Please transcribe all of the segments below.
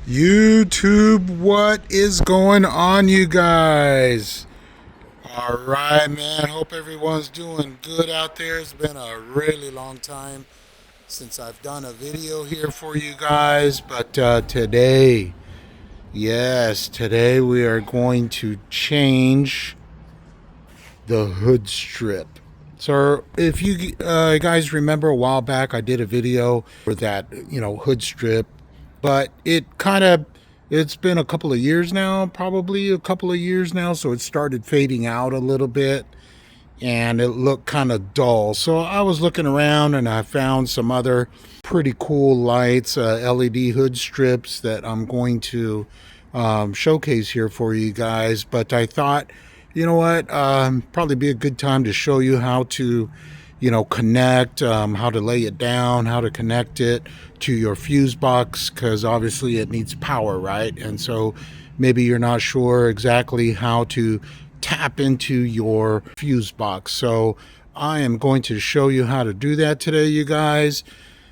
YouTube, what is going on, you guys? All right, man. Hope everyone's doing good out there. It's been a really long time since I've done a video here for you guys, but today, yes, today we are going to change the hood strip. So, if you guys remember a while back, I did a video for that, hood strip, but it's been a couple of years now, probably a couple of years now, so it started fading out a little bit and it looked kind of dull. So I was looking around and I found some other pretty cool lights, LED hood strips that I'm going to showcase here for you guys. But I thought, you know what, probably be a good time to show you how to, connect, how to lay it down, how to connect it to your fuse box, because obviously it needs power, right? And so maybe you're not sure exactly how to tap into your fuse box. So I am going to show you how to do that today, you guys.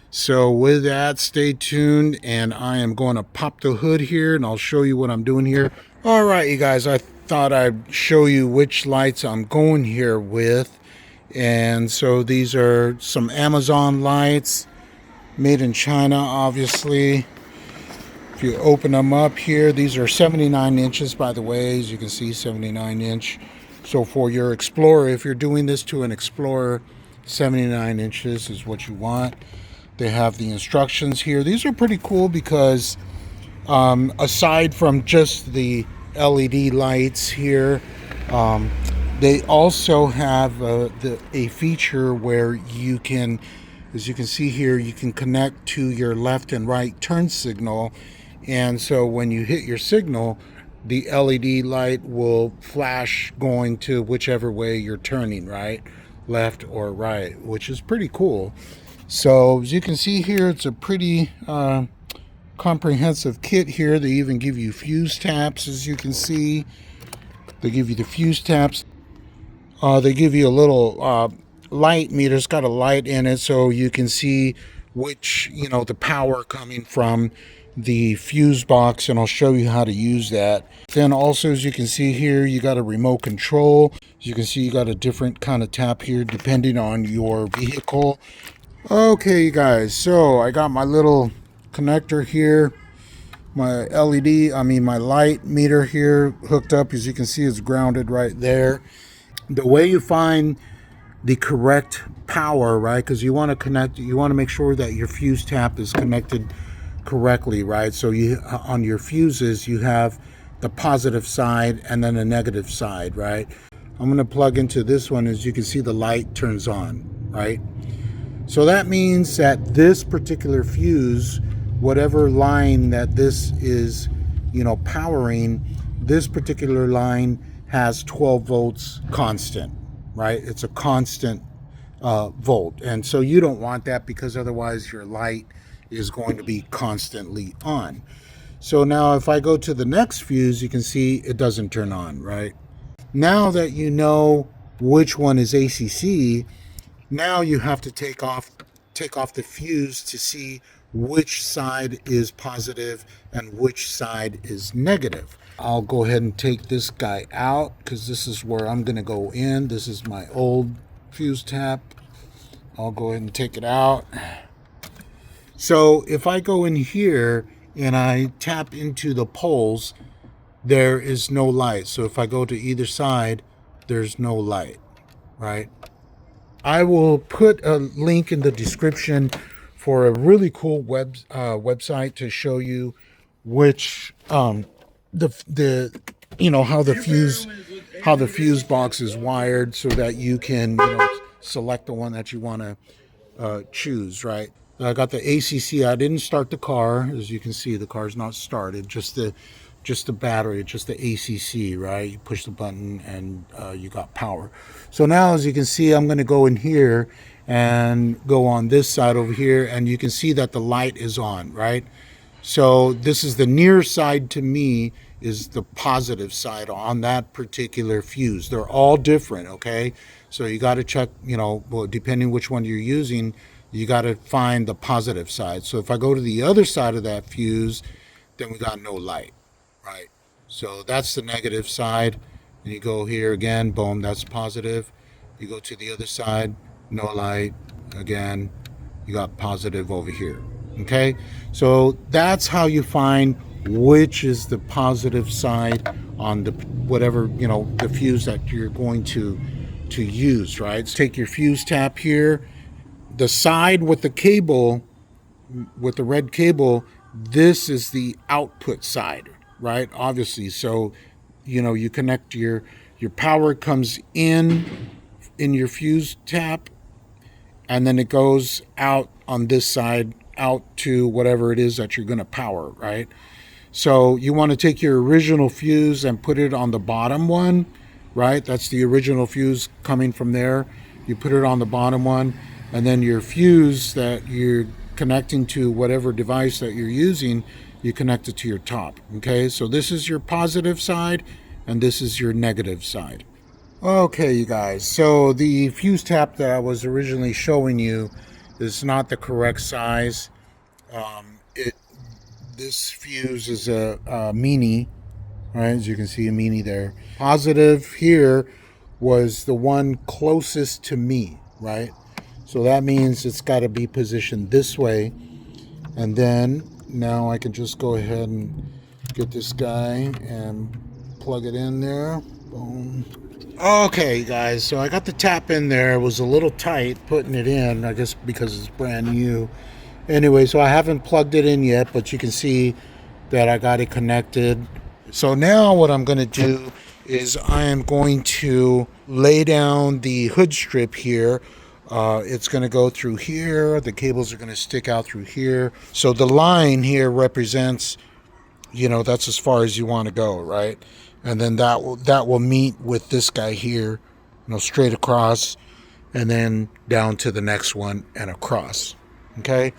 So with that, stay tuned, and I am going to pop the hood here and I'll show you what I'm doing here. All right, you guys, I thought I'd show you which lights I'm going here with. And so these are some Amazon lights made in China, obviously. If you open them up here, these are 79 inches, by the way, as you can see, 79 inch. So for your Explorer, if you're doing this to an Explorer, 79 inches is what you want. They have the instructions here. These are pretty cool because aside from just the LED lights here, they also have a feature where you can, as you can see here, you can connect to your left and right turn signal. And so when you hit your signal, the LED light will flash going to whichever way you're turning, right? Left or right, which is pretty cool. So as you can see here, it's a pretty comprehensive kit here. They even give you fuse taps, as you can see. They give you the fuse taps. They give you a little light meter. It's got a light in it so you can see which, the power coming from the fuse box, and I'll show you how to use that. Then also, as you can see here, you got a remote control. As you can see, you got a different kind of tap here depending on your vehicle. Okay, you guys, so I got my little connector here, my my light meter here hooked up. As you can see, it's grounded right there. The way you find the correct power, right, because you want to make sure that your fuse tap is connected correctly, right? So you, on your fuses, you have the positive side and then a negative side, right? I'm going to plug into this one. As you can see, the light turns on, right? So that means that this particular fuse, whatever line that this is, powering, this particular line has 12 volts constant, right? It's a constant volt. And so you don't want that because otherwise your light is going to be constantly on. So now if I go to the next fuse, you can see it doesn't turn on, right? Now that you know which one is ACC, now you have to take off the fuse to see which side is positive and which side is negative. I'll go ahead and take this guy out because this is where I'm going to go in. This is my old fuse tap. I'll go ahead and take it out. So if I go in here and I tap into the poles, there is no light. So if I go to either side, there's no light, right? I will put a link in the description for a really cool website to show you which how the fuse box is wired, so that you can select the one that you want to choose, right? I got the ACC. I didn't start the car. As you can see, the car's not started. Just the battery, just the ACC, right? You push the button and you got power. So now, as you can see, I'm going to go in here and go on this side over here, and you can see that the light is on, right? So this is the near side to me, is the positive side on that particular fuse. They're all different, okay? So you got to check, depending which one you're using, you got to find the positive side. So if I go to the other side of that fuse, then we got no light, right? So that's the negative side. And you go here again, boom, that's positive. You go to the other side, no light, again, you got positive over here. Okay, so that's how you find which is the positive side on the whatever, you know, the fuse that you're going to use, right? So take your fuse tap here, the side with the cable, with the red cable, this is the output side, right? Obviously, so you know, you connect your power comes in your fuse tap, and then it goes out on this side out to whatever it is that you're going to power, right? So you want to take your original fuse and put it on the bottom one, right? That's the original fuse coming from there. You put it on the bottom one, and then your fuse that you're connecting to whatever device that you're using, you connect it to your top. Okay, so this is your positive side and this is your negative side. Okay, you guys, so the fuse tap that I was originally showing you is not the correct size. This fuse is a mini, right? As you can see, a mini there. Positive here was the one closest to me, right? So that means it's got to be positioned this way. And then now I can just go ahead and get this guy and plug it in there. Boom. Okay, guys, so I got the tap in there. It was a little tight putting it in, I guess because it's brand new. Anyway, so I haven't plugged it in yet, but you can see that I got it connected. So now what I'm going to do is I am going to lay down the hood strip here. It's going to go through here. The cables are going to stick out through here. So the line here represents, you know, that's as far as you want to go, right? And then that will meet with this guy here, you know, straight across, and then down to the next one and across. Okay.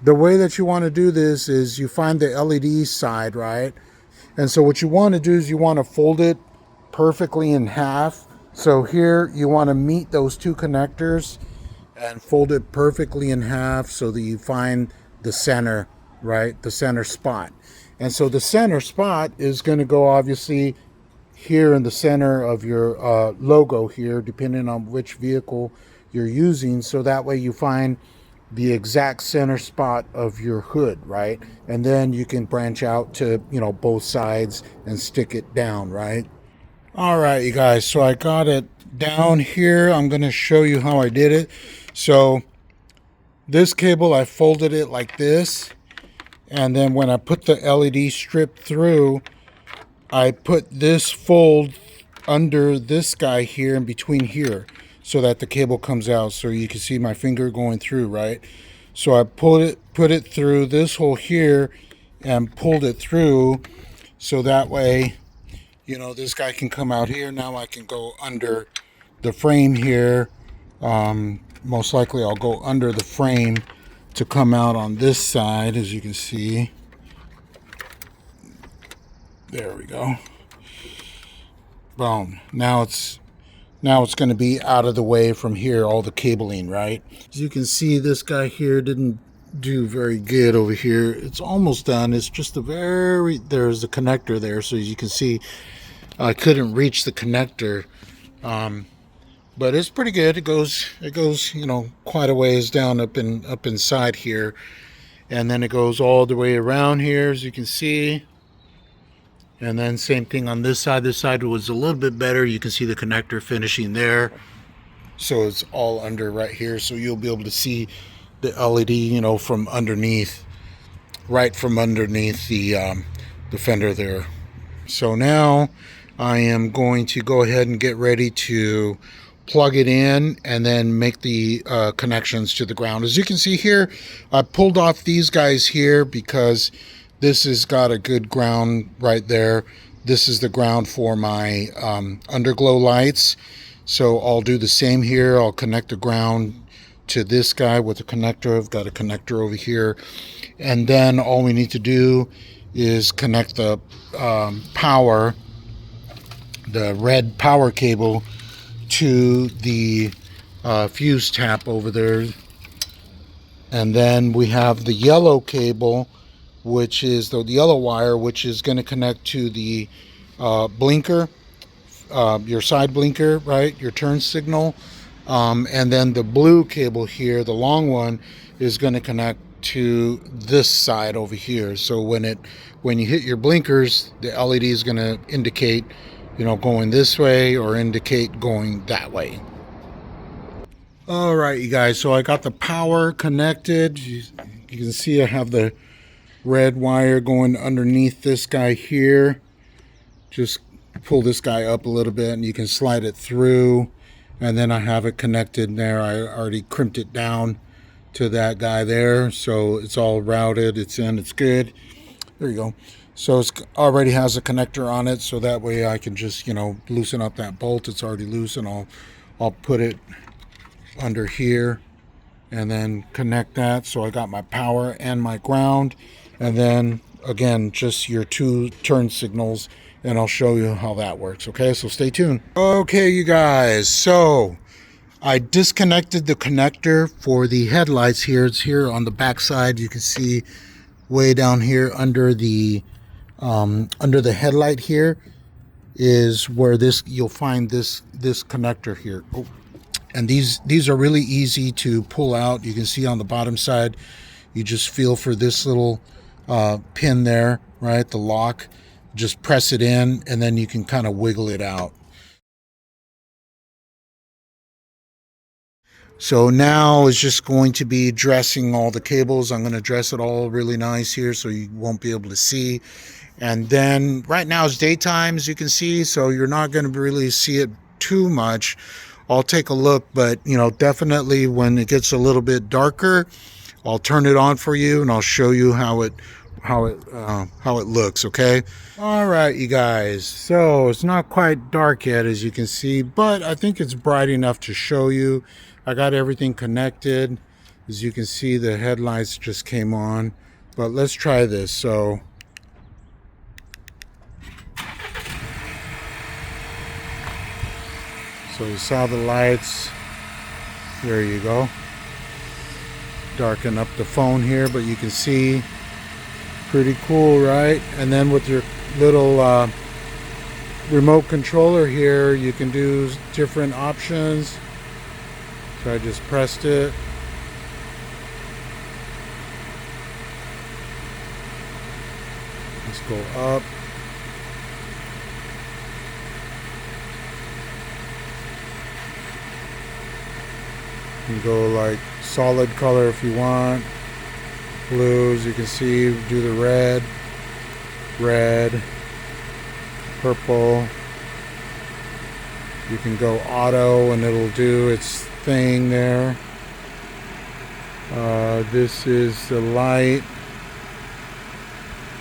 The way that you want to do this is you find the LED side, right? And so what you want to do is you want to fold it perfectly in half. So here you want to meet those two connectors and fold it perfectly in half so that you find the center, right? The center spot. And so the center spot is going to go obviously here in the center of your logo here, depending on which vehicle you're using. So that way you find the exact center spot of your hood, right? And then you can branch out to, you know, both sides and stick it down, right? All right, you guys, so I got it down here. I'm going to show you how I did it. So this cable, I folded it like this. And then when I put the LED strip through, I put this fold under this guy here in between here so that the cable comes out, so you can see my finger going through, right? So I put it through this hole here and pulled it through so that way, you know, this guy can come out here. Now I can go under the frame here. Most likely I'll go under the frame to come out on this side, as you can see. There we go. Boom. Now it's going to be out of the way from here, all the cabling, right? As you can see, this guy here didn't do very good over here. It's almost done. It's just there's a connector there, so as you can see, I couldn't reach the connector. But it's pretty good. It goes, you know, quite a ways down up inside here. And then it goes all the way around here, as you can see. And then same thing on this side. This side was a little bit better. You can see the connector finishing there. So it's all under right here. So you'll be able to see the LED, you know, from underneath, right from underneath the fender there. So now I am going to go ahead and get ready to plug it in and then make the connections to the ground. As you can see here, I pulled off these guys here because this has got a good ground right there. This is the ground for my underglow lights. So I'll do the same here. I'll connect the ground to this guy with a connector. I've got a connector over here. And then all we need to do is connect the power, the red power cable, to the fuse tap over there. And then we have the yellow cable which is the yellow wire, which is going to connect to the blinker, your side blinker, right, your turn signal. And then the blue cable here, the long one, is going to connect to this side over here. So when you hit your blinkers, the LED is going to indicate, going this way or indicate going that way. All right, you guys, so I got the power connected. You can see I have the red wire going underneath this guy here. Just pull this guy up a little bit and you can slide it through, and then I have it connected there. I already crimped it down to that guy there, so it's all routed, it's good. There you go. So it already has a connector on it, so that way I can just loosen up that bolt. It's already loose, and I'll put it under here and then connect that. So I got my power and my ground, and then again just your 2 turn signals, and I'll show you how that works. Okay, so stay tuned. Okay, you guys, so I disconnected the connector for the headlights here. It's here on the back side. You can see way down here under the headlight here is where you'll find this connector here. Oh. And these are really easy to pull out. You can see on the bottom side, you just feel for this little pin there, right? The lock. Just press it in, and then you can kind of wiggle it out. So now it's just going to be dressing all the cables. I'm going to dress it all really nice here so you won't be able to see. And then right now it's daytime, as you can see, so you're not going to really see it too much. I'll take a look, but definitely when it gets a little bit darker, I'll turn it on for you and I'll show you how it looks. Okay. All right, you guys, so it's not quite dark yet, as you can see, but I think it's bright enough to show you. I got everything connected. As you can see, the headlights just came on, but let's try this. So you saw the lights. There you go. Darken up the phone here, but you can see. Pretty cool, right? And then with your little remote controller here, you can do different options. So I just pressed it. Let's go up. You can go like solid color if you want. Blues, you can see, do the red, purple. You can go auto and it'll do its thing there. This is the light.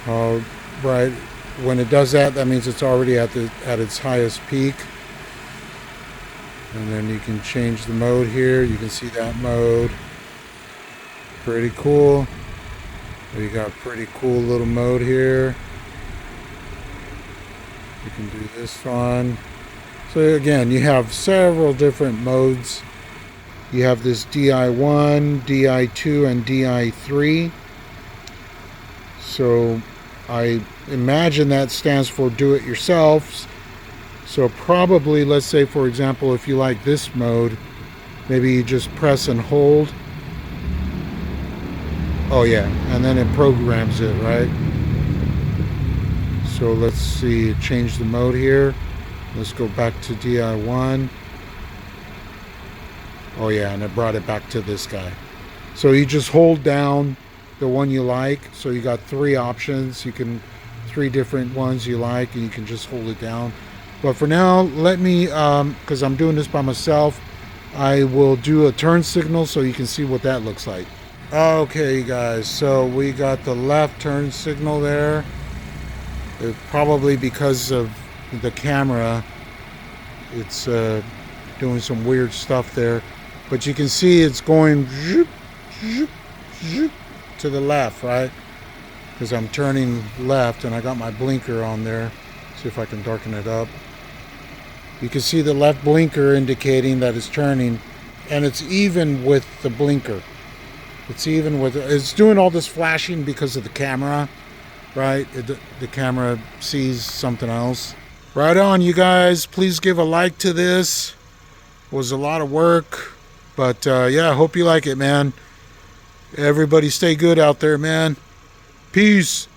Right when it does that, that means it's already at its highest peak. And then you can change the mode here. You can see that mode. Pretty cool. We got a pretty cool little mode here. You can do this one. So again, you have several different modes. You have this DI1, DI2, and DI3. So I imagine that stands for do-it-yourself. So probably, let's say for example, if you like this mode, maybe you just press and hold. Oh yeah, and then it programs it, right? So let's see, change the mode here. Let's go back to DI1. Oh yeah, and it brought it back to this guy. So you just hold down the one you like. So you got 3 options. You can 3 different ones you like, and you can just hold it down. But for now, let me, because I'm doing this by myself, I will do a turn signal so you can see what that looks like. Okay, guys, so we got the left turn signal there. Probably because of the camera, it's doing some weird stuff there. But you can see it's going zoop, zoop, zoop to the left, right? Because I'm turning left and I got my blinker on there. See if I can darken it up. You can see the left blinker indicating that it's turning, and it's even with the blinker. It's even with, it's doing all this flashing because of the camera, right? The camera sees something else. Right on, you guys. Please give a like to this. It was a lot of work, but yeah, I hope you like it, man. Everybody stay good out there, man. Peace.